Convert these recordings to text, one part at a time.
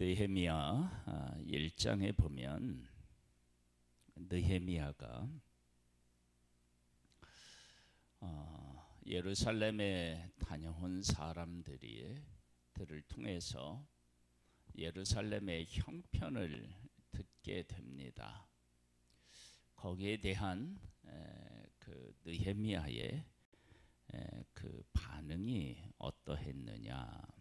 느헤미야 1장에 보면 느헤미야가 예루살렘에 다녀온 사람들을 통해서 예루살렘의 형편을 듣게 됩니다. 거기에 대한 그 느헤미야의 그 반응이 어떠했느냐.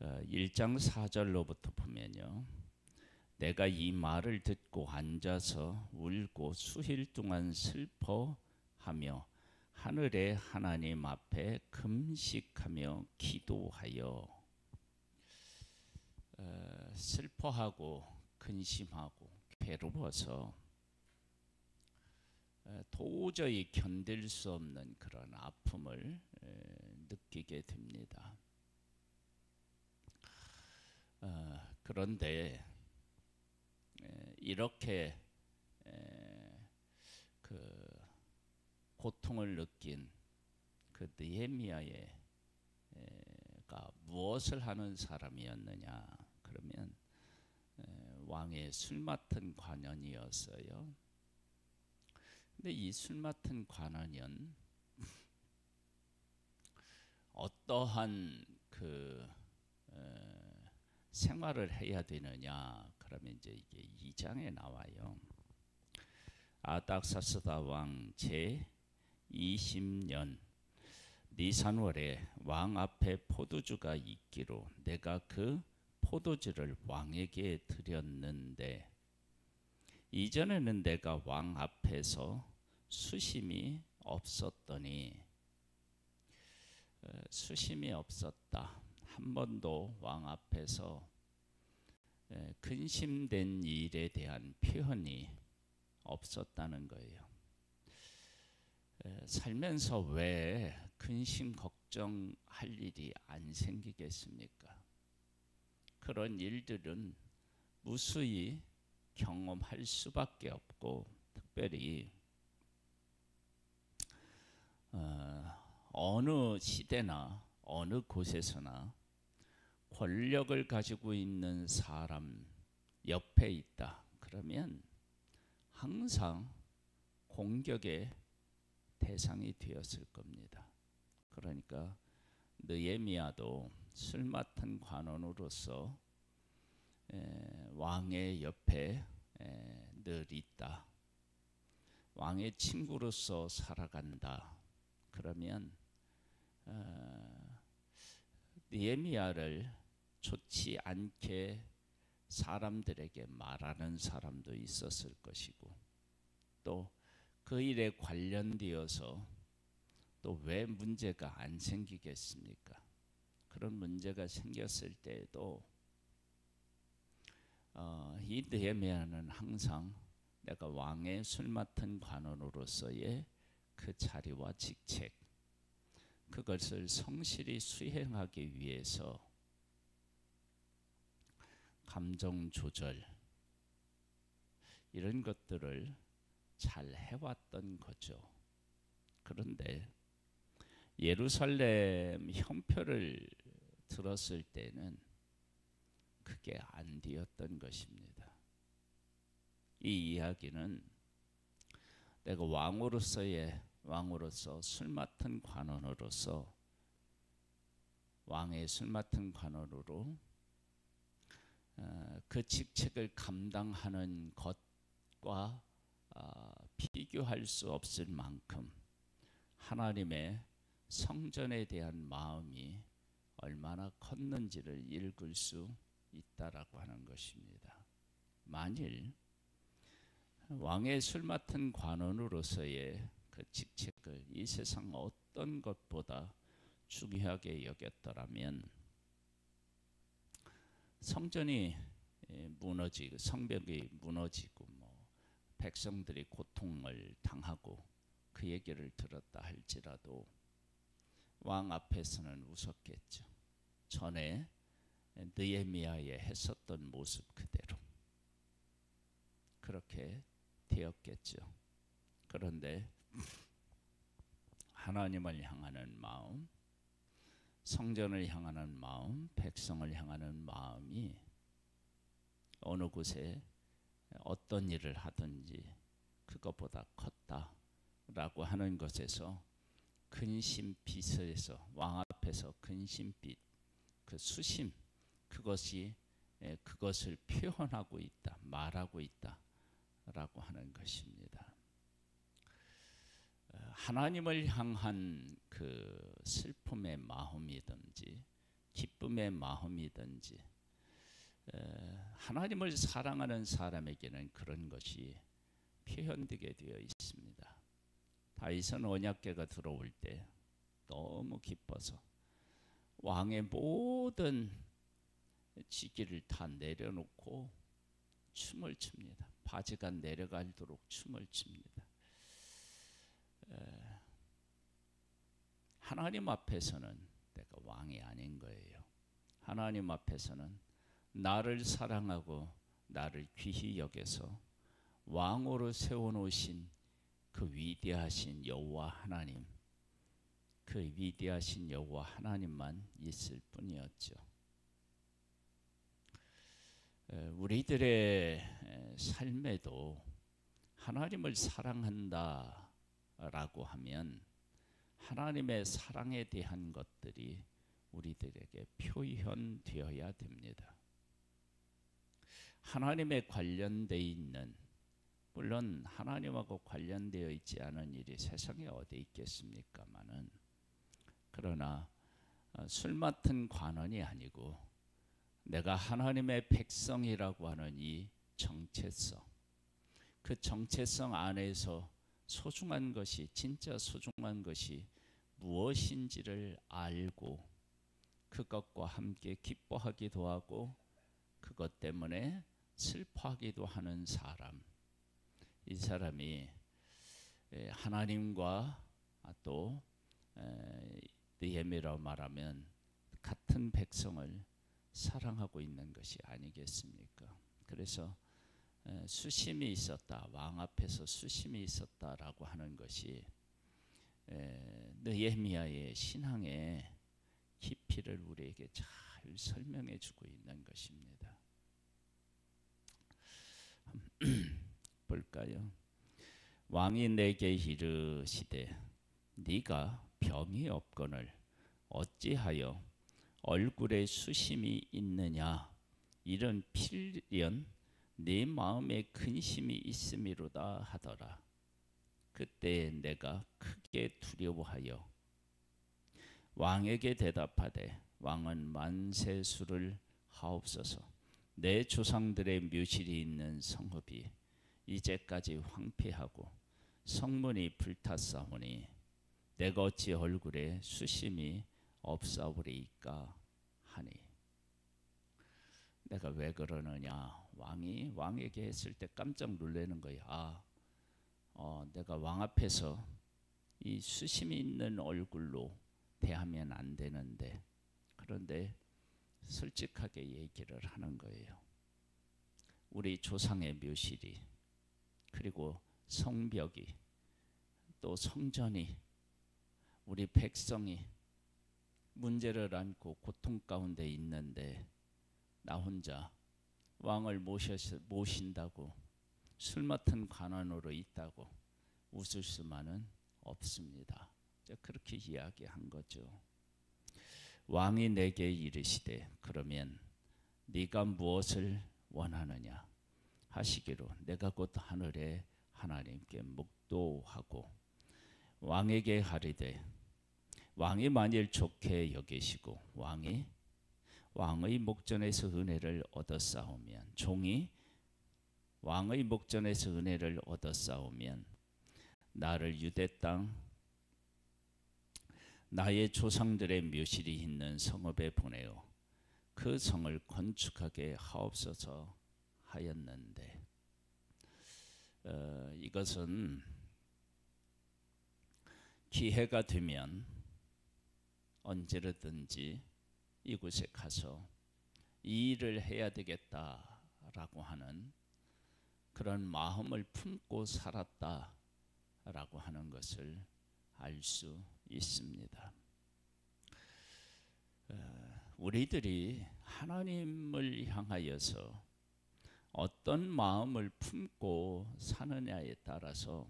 1장 4절로부터 보면요, 내가 이 말을 듣고 앉아서 울고 수일 동안 슬퍼하며 하늘의 하나님 앞에 금식하며 기도하여. 슬퍼하고 근심하고 괴로워서 도저히 견딜 수 없는 그런 아픔을 느끼게 됩니다. 그런데 이렇게 그 고통을 느낀 그 느헤미야가 무엇을 하는 사람이었느냐? 그러면 왕의 술 맡은 관원이었어요. 근데 이 술 맡은 관원은 어떠한 그 생활을 해야 되느냐? 그러면 이제 이게 2장에 나와요. 아닥사스다 왕 제 20년 니산월에 왕 앞에 포도주가 있기로 내가 그 포도주를 왕에게 드렸는데, 이전에는 내가 왕 앞에서 수심이 없었더니, 수심이 없었다. 한 번도 왕 앞에서 근심된 일에 대한 표현이 없었다는 거예요. 살면서 왜 근심 걱정할 일이 안 생기겠습니까? 그런 일들은 무수히 경험할 수밖에 없고, 특별히 어느 시대나 어느 곳에서나 권력을 가지고 있는 사람 옆에 있다. 그러면 항상 공격의 대상이 되었을 겁니다. 그러니까 느헤미야도 술 맡은 관원으로서 왕의 옆에 늘 있다. 왕의 친구로서 살아간다. 그러면 느헤미야를 좋지 않게 사람들에게 말하는 사람도 있었을 것이고, 또 그 일에 관련되어서 또 왜 문제가 안 생기겠습니까? 그런 문제가 생겼을 때에도 이 느헤미야는 항상 내가 왕의 술 맡은 관원으로서의 그 자리와 직책, 그것을 성실히 수행하기 위해서 감정 조절, 이런 것들을 잘 해왔던 거죠. 그런데 예루살렘 형편을 들었을 때는 그게 안 되었던 것입니다. 이 이야기는 내가 왕으로서 술 맡은 관원으로서, 왕의 술 맡은 관원으로 그 직책을 감당하는 것과 비교할 수 없을 만큼 하나님의 성전에 대한 마음이 얼마나 컸는지를 읽을 수 있다라고 하는 것입니다. 만일 왕의 술 맡은 관원으로서의 그 직책을 이 세상 어떤 것보다 중요하게 여겼더라면 성전이 무너지고 성벽이 무너지고 백성들이 고통을 당하고 그 얘기를 들었다 할지라도 왕 앞에서는 웃었겠죠. 전에 느헤미야에 했었던 모습 그대로 그렇게 되었겠죠. 그런데 하나님을 향하는 마음, 성전을 향하는 마음, 백성을 향하는 마음이 어느 곳에 어떤 일을 하든지 그것보다 컸다라고 하는 것에서 근심빛에서 왕 앞에서 근심빛 그 수심 그것이 그것을 표현하고 있다, 말하고 있다라고 하는 것입니다. 하나님을 향한 그 슬픔의 마음이든지 기쁨의 마음이든지 하나님을 사랑하는 사람에게는 그런 것이 표현되게 되어 있습니다. 다윗은 언약궤가 들어올 때 너무 기뻐서 왕의 모든 지기를 다 내려놓고 춤을 춥니다. 바지가 내려갈도록 춤을 춥니다. 하나님 앞에서는 내가 왕이 아닌 거예요. 하나님 앞에서는 나를 사랑하고 나를 귀히 여겨서 왕으로 세워놓으신 그 위대하신 여호와 하나님, 그 위대하신 여호와 하나님만 있을 뿐이었죠. 우리들의 삶에도 하나님을 사랑한다라고 하면 하나님의 사랑에 대한 것들이 우리들에게 표현되어야 됩니다. 하나님에 관련되어 있는, 물론 하나님하고 관련되어 있지 않은 일이 세상에 어디 있겠습니까마는, 그러나 술 맡은 관원이 아니고 내가 하나님의 백성이라고 하는 이 정체성, 그 정체성 안에서 소중한 것이, 진짜 소중한 것이 무엇인지를 알고 그것과 함께 기뻐하기도 하고 그것 때문에 슬퍼하기도 하는 사람, 이 사람이 하나님과 또 느헤미야로 말하면 같은 백성을 사랑하고 있는 것이 아니겠습니까? 그래서 수심이 있었다, 왕 앞에서 수심이 있었다라고 하는 것이 느헤미야의 신앙의 깊이를 우리에게 잘 설명해 주고 있는 것입니다. 볼까요? 왕이 내게 이르시되 네가 병이 없거늘 어찌하여 얼굴에 수심이 있느냐, 이런 필연 네 마음에 근심이 있음이로다 하더라. 그때 내가 크게 두려워하여 왕에게 대답하되 왕은 만세 수를 하옵소서. 내 조상들의 묘실이 있는 성읍이 이제까지 황폐하고 성문이 불탔사오니 내가 어찌 얼굴에 수심이 없사오리이까 하니. 내가 왜 그러느냐, 왕이 왕에게 했을 때 깜짝 놀라는 거야. 내가 왕 앞에서 이 수심이 있는 얼굴로 대하면 안 되는데, 그런데 솔직하게 얘기를 하는 거예요. 우리 조상의 묘실이, 그리고 성벽이, 또 성전이, 우리 백성이 문제를 안고 고통 가운데 있는데 나 혼자 왕을 모신다고 술 맡은 관원으로 있다고 웃을 수만은 없습니다. 그렇게 이야기한 거죠. 왕이 내게 이르시되 그러면 네가 무엇을 원하느냐 하시기로 내가 곧 하늘의 하나님께 묵도하고 왕에게 하리되 왕이 만일 좋게 여기시고 왕의 목전에서 은혜를 얻었사오면, 종이 왕의 목전에서 은혜를 얻었사오면 나를 유대 땅 나의 조상들의 묘실이 있는 성읍에 보내어 그 성을 건축하게 하옵소서 하였는데, 이것은 기회가 되면 언제든지 이곳에 가서 이 일을 해야 되겠다라고 하는 그런 마음을 품고 살았다라고 하는 것을 알 수 있습니다. 우리들이 하나님을 향하여서 어떤 마음을 품고 사느냐에 따라서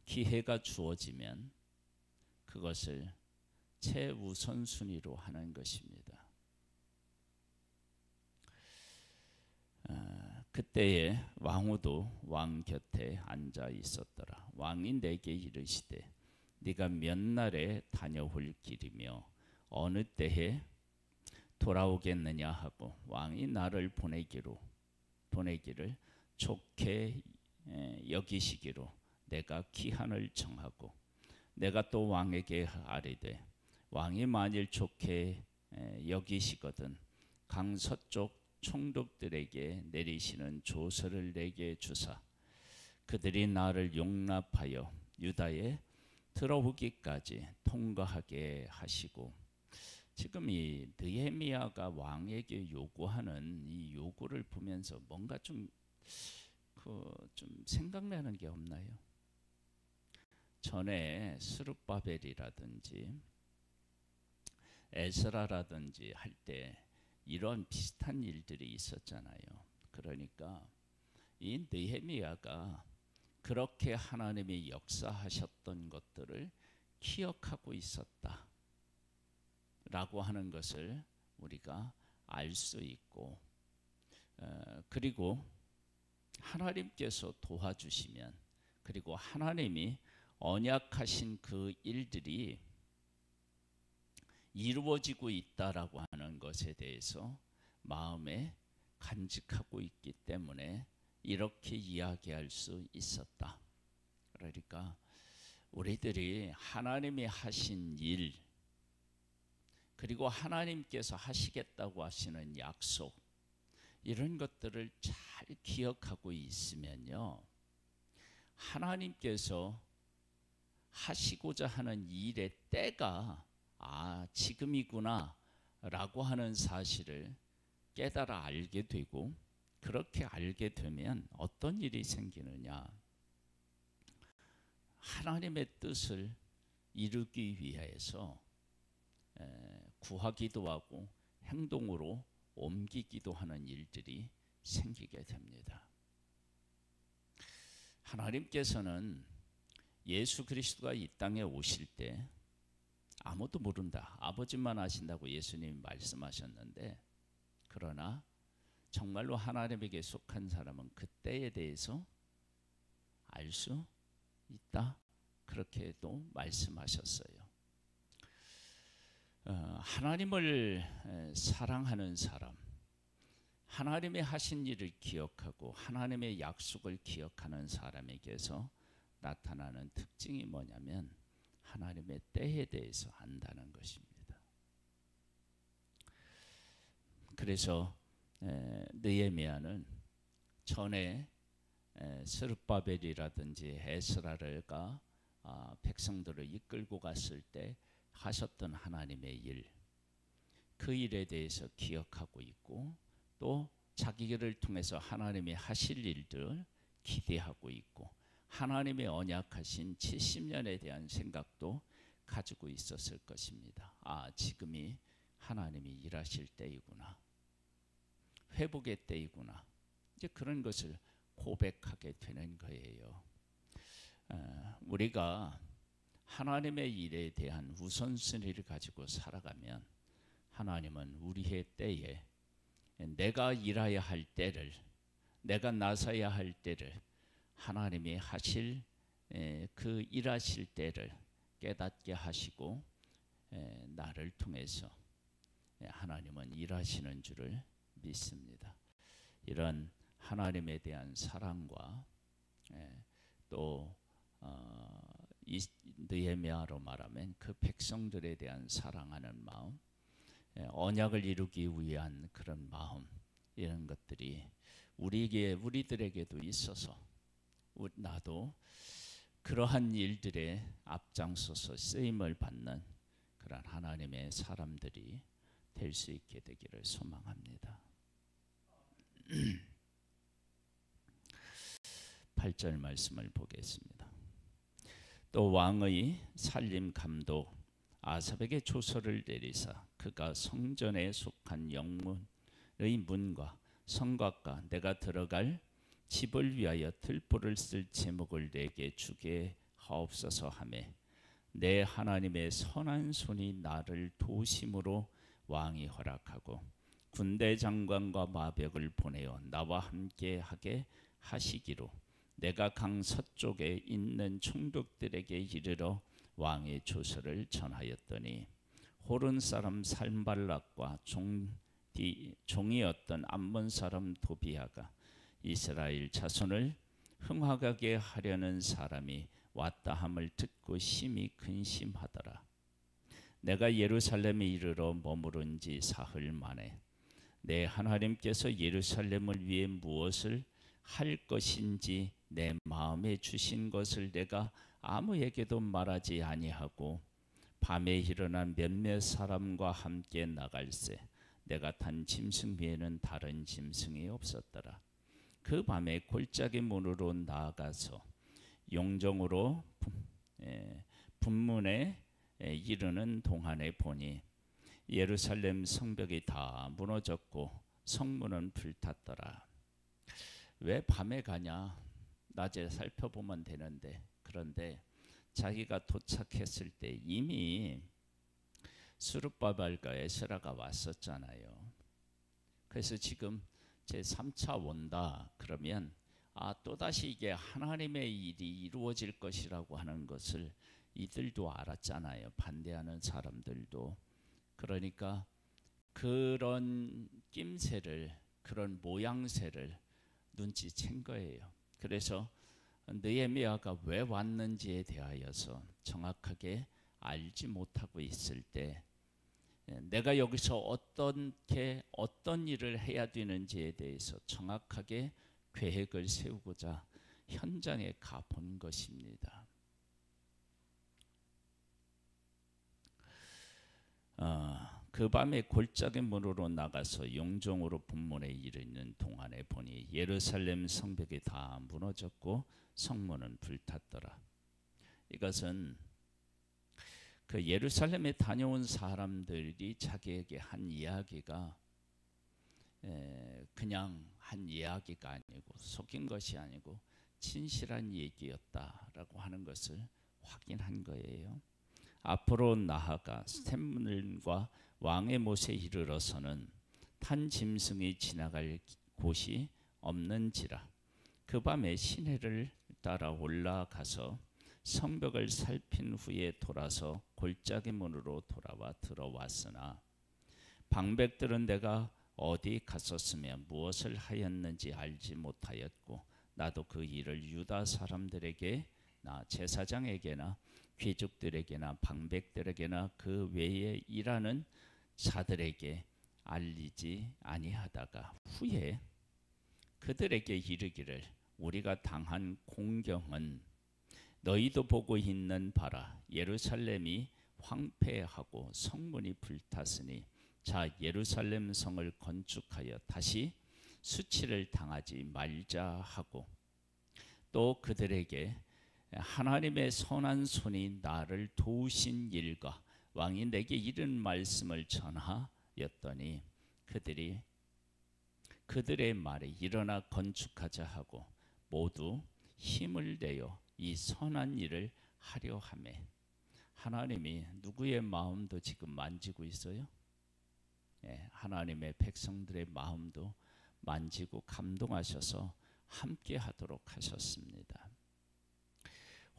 기회가 주어지면 그것을 최우선순위로 하는 것입니다. 그때에 왕후도 왕 곁에 앉아 있었더라. 왕이 내게 이르시되 네가 몇 날에 다녀올 길이며 어느 때에 돌아오겠느냐 하고 왕이 나를 보내기를 좋게 여기시기로 내가 기한을 정하고 내가 또 왕에게 아뢰되 왕이 만일 좋게 여기시거든 강서쪽 총독들에게 내리시는 조서를 내게 주사 그들이 나를 용납하여 유다에 들어오기까지 통과하게 하시고, 지금 이 느헤미야가 왕에게 요구하는 이 요구를 보면서 뭔가 좀 생각나는 게 없나요? 전에 스룹바벨이라든지 에스라라든지 할 때 이런 비슷한 일들이 있었잖아요. 그러니까 이 느헤미야가 그렇게 하나님이 역사하셨던 것들을 기억하고 있었다 라고 하는 것을 우리가 알 수 있고, 그리고 하나님께서 도와주시면, 그리고 하나님이 언약하신 그 일들이 이루어지고 있다라고 하는 것에 대해서 마음에 간직하고 있기 때문에 이렇게 이야기할 수 있었다. 그러니까 우리들이 하나님이 하신 일, 그리고 하나님께서 하시겠다고 하시는 약속, 이런 것들을 잘 기억하고 있으면요, 하나님께서 하시고자 하는 일의 때가 지금이구나 라고 하는 사실을 깨달아 알게 되고, 그렇게 알게 되면 어떤 일이 생기느냐, 하나님의 뜻을 이루기 위해서 구하기도 하고 행동으로 옮기기도 하는 일들이 생기게 됩니다. 하나님께서는 예수 그리스도가 이 땅에 오실 때 아무도 모른다, 아버지만 아신다고 예수님이 말씀하셨는데, 그러나 정말로 하나님에게 속한 사람은 그때에 대해서 알 수 있다, 그렇게도 말씀하셨어요. 하나님을 사랑하는 사람, 하나님의 하신 일을 기억하고 하나님의 약속을 기억하는 사람에게서 나타나는 특징이 뭐냐면 하나님의 때에 대해서 안다는 것입니다. 그래서 느헤미야는 전에 스룹바벨이라든지 에스라가 백성들을 이끌고 갔을 때 하셨던 하나님의 일, 그 일에 대해서 기억하고 있고, 또 자기를 통해서 하나님이 하실 일들 기대하고 있고, 하나님의 언약하신 70년에 대한 생각도 가지고 있었을 것입니다. 지금이 하나님이 일하실 때이구나, 회복의 때이구나, 이제 그런 것을 고백하게 되는 거예요. 우리가 하나님의 일에 대한 우선순위를 가지고 살아가면 하나님은 우리의 때에 내가 일해야 할 때를, 내가 나서야 할 때를, 하나님이 하실 그 일하실 때를 깨닫게 하시고 나를 통해서 하나님은 일하시는 줄을 믿습니다. 이런 하나님에 대한 사랑과 또 느헤미야로 말하면 그 백성들에 대한 사랑하는 마음, 언약을 이루기 위한 그런 마음, 이런 것들이 우리들에게도 있어서 나도 그러한 일들에 앞장서서 쓰임을 받는 그런 하나님의 사람들이 될 수 있게 되기를 소망합니다. 8절 말씀을 보겠습니다. 또 왕의 살림 감독 아삽에게 조서를 내리사 그 그가 성전에 속한 영문의 문과 성곽과 내가 들어갈 집을 위하여 들보를 쓸 제목을 내게 주게 하옵소서 하며 내 하나님의 선한 손이 나를 도심으로 왕이 허락하고 군대 장관과 마벽을 보내어 나와 함께 하게 하시기로 내가 강 서쪽에 있는 총독들에게 이르러 왕의 조서를 전하였더니 호른 사람 산발락과 종이었던 암몬 사람 도비아가 이스라엘 자손을 흥하게 하려는 사람이 왔다 함을 듣고 심히 근심하더라. 내가 예루살렘에 이르러 머무른 지 사흘 만에 내 하나님께서 예루살렘을 위해 무엇을 할 것인지 내 마음에 주신 것을 내가 아무에게도 말하지 아니하고 밤에 일어난 몇몇 사람과 함께 나갈새 내가 탄 짐승 외에는 다른 짐승이 없었더라. 그 밤에 골짜기 문으로 나아가서 용정으로 분문에 이르는 동안에 보니 예루살렘 성벽이 다 무너졌고 성문은 불탔더라. 왜 밤에 가냐? 낮에 살펴보면 되는데, 그런데 자기가 도착했을 때 이미 스룹바벨과 에스라가 왔었잖아요. 그래서 지금 제 3차 온다 그러면 또다시 이게 하나님의 일이 이루어질 것이라고 하는 것을 이들도 알았잖아요. 반대하는 사람들도. 그러니까 그런 낌새를, 그런 모양새를 눈치챈 거예요. 그래서 느헤미야가 왜 왔는지에 대하여서 정확하게 알지 못하고 있을 때 내가 여기서 어떤 일을 해야 되는지에 대해서 정확하게 계획을 세우고자 현장에 가본 것입니다. 그 밤에 골짜기 문으로 나가서 용종으로 분문에 이르는 동안에 보니 예루살렘 성벽이 다 무너졌고 성문은 불탔더라. 이것은 그 예루살렘에 다녀온 사람들이 자기에게 한 이야기가 그냥 한 이야기가 아니고 속인 것이 아니고 진실한 얘기였다라고 하는 것을 확인한 거예요. 앞으로 나아가 스텝문과 왕의 못에 이르러서는 탄 짐승이 지나갈 곳이 없는지라 그 밤에 시내를 따라 올라가서 성벽을 살핀 후에 돌아서 골짜기 문으로 돌아와 들어왔으나 방백들은 내가 어디 갔었으며 무엇을 하였는지 알지 못하였고 나도 그 일을 유다 사람들에게나 제사장에게나 귀족들에게나 방백들에게나 그 외에 일하는 자들에게 알리지 아니하다가 후에 그들에게 이르기를 우리가 당한 공경은 너희도 보고 있는 바라. 예루살렘이 황폐하고 성문이 불탔으니 자 예루살렘 성을 건축하여 다시 수치를 당하지 말자 하고 또 그들에게 하나님의 선한 손이 나를 도우신 일과 왕이 내게 이른 말씀을 전하였더니 그들이 그들의 말에 일어나 건축하자 하고 모두 힘을 내어 이 선한 일을 하려 하며 하나님이 누구의 마음도 지금 만지고 있어요? 하나님의 백성들의 마음도 만지고 감동하셔서 함께 하도록 하셨습니다.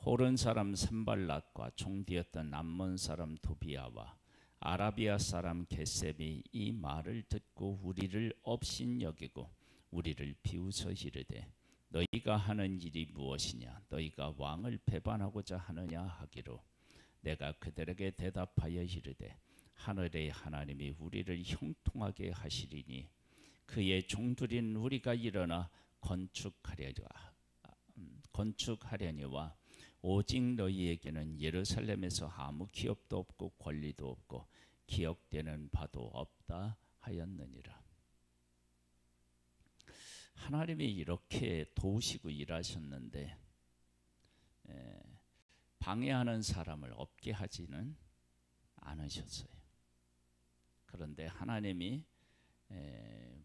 호른 사람 산발락과 종디었던 암몬 사람 도비아와 아라비아 사람 게셈이 이 말을 듣고 우리를 업신여기고 우리를 비웃어 이르되 너희가 하는 일이 무엇이냐 너희가 왕을 배반하고자 하느냐 하기로 내가 그들에게 대답하여 이르되 하늘의 하나님이 우리를 형통하게 하시리니 그의 종들인 우리가 일어나 건축하려니와 오직 너희에게는 예루살렘에서 아무 기업도 없고 권리도 없고 기억되는 바도 없다 하였느니라. 하나님이 이렇게 도우시고 일하셨는데 방해하는 사람을 없게 하지는 않으셨어요. 그런데 하나님이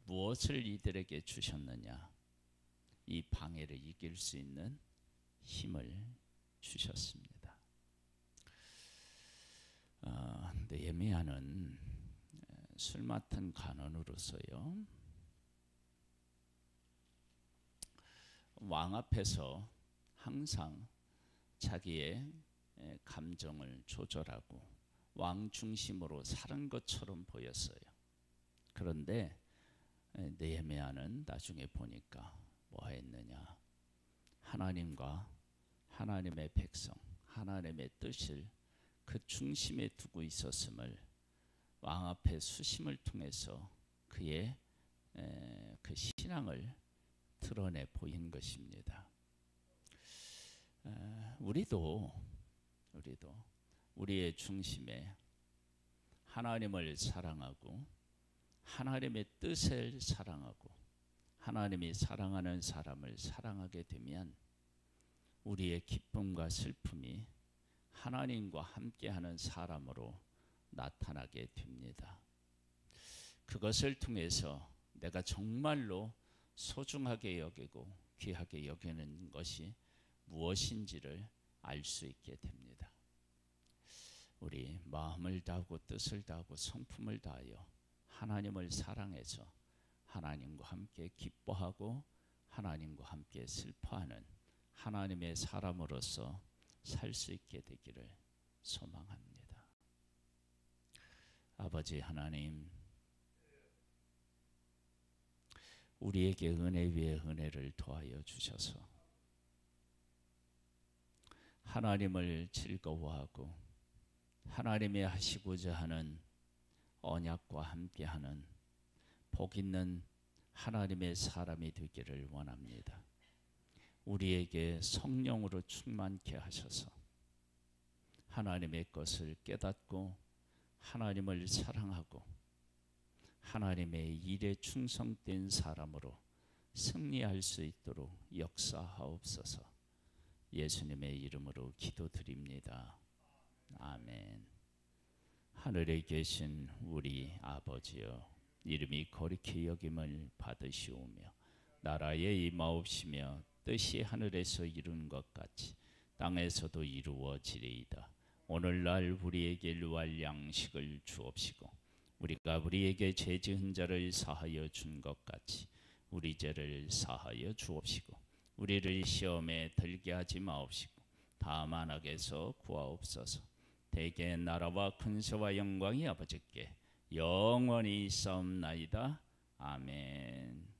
무엇을 이들에게 주셨느냐? 이 방해를 이길 수 있는 힘을 주셨습니다. 느헤미야는 술 맡은 간원으로서요, 왕 앞에서 항상 자기의 감정을 조절하고 왕 중심으로 사는 것처럼 보였어요. 그런데 느헤미야는 나중에 보니까 뭐 했느냐? 하나님과 하나님의 백성, 하나님의 뜻을 그 중심에 두고 있었음을 왕 앞에 수심을 통해서 그의 그 신앙을 드러내 보인 것입니다. 우리도 우리의 중심에 하나님을 사랑하고 하나님의 뜻을 사랑하고 하나님이 사랑하는 사람을 사랑하게 되면 우리의 기쁨과 슬픔이 하나님과 함께하는 사람으로 나타나게 됩니다. 그것을 통해서 내가 정말로 소중하게 여기고 귀하게 여기는 것이 무엇인지를 알 수 있게 됩니다. 우리 마음을 다하고 뜻을 다하고 성품을 다하여 하나님을 사랑해서 하나님과 함께 기뻐하고 하나님과 함께 슬퍼하는 하나님의 사람으로서 살 수 있게 되기를 소망합니다. 아버지 하나님, 우리에게 은혜 위에 은혜를 더하여 주셔서 하나님을 즐거워하고 하나님이 하시고자 하는 언약과 함께하는 복 있는 하나님의 사람이 되기를 원합니다. 우리에게 성령으로 충만케 하셔서 하나님의 것을 깨닫고 하나님을 사랑하고 하나님의 일에 충성된 사람으로 승리할 수 있도록 역사하옵소서. 예수님의 이름으로 기도드립니다. 아멘. 하늘에 계신 우리 아버지여, 이름이 거룩히 여김을 받으시오며 나라에 임하옵시며 뜻이 하늘에서 이룬 것 같이 땅에서도 이루어지리이다. 오늘날 우리에게 일용할 양식을 주옵시고 우리가 우리에게 죄 지은 자를 사하여 준 것 같이 우리 죄를 사하여 주옵시고 우리를 시험에 들게 하지 마옵시고 다만 악에서 구하옵소서. 대개 나라와 근세와 영광이 아버지께 영원히 있사옵나이다. 아멘.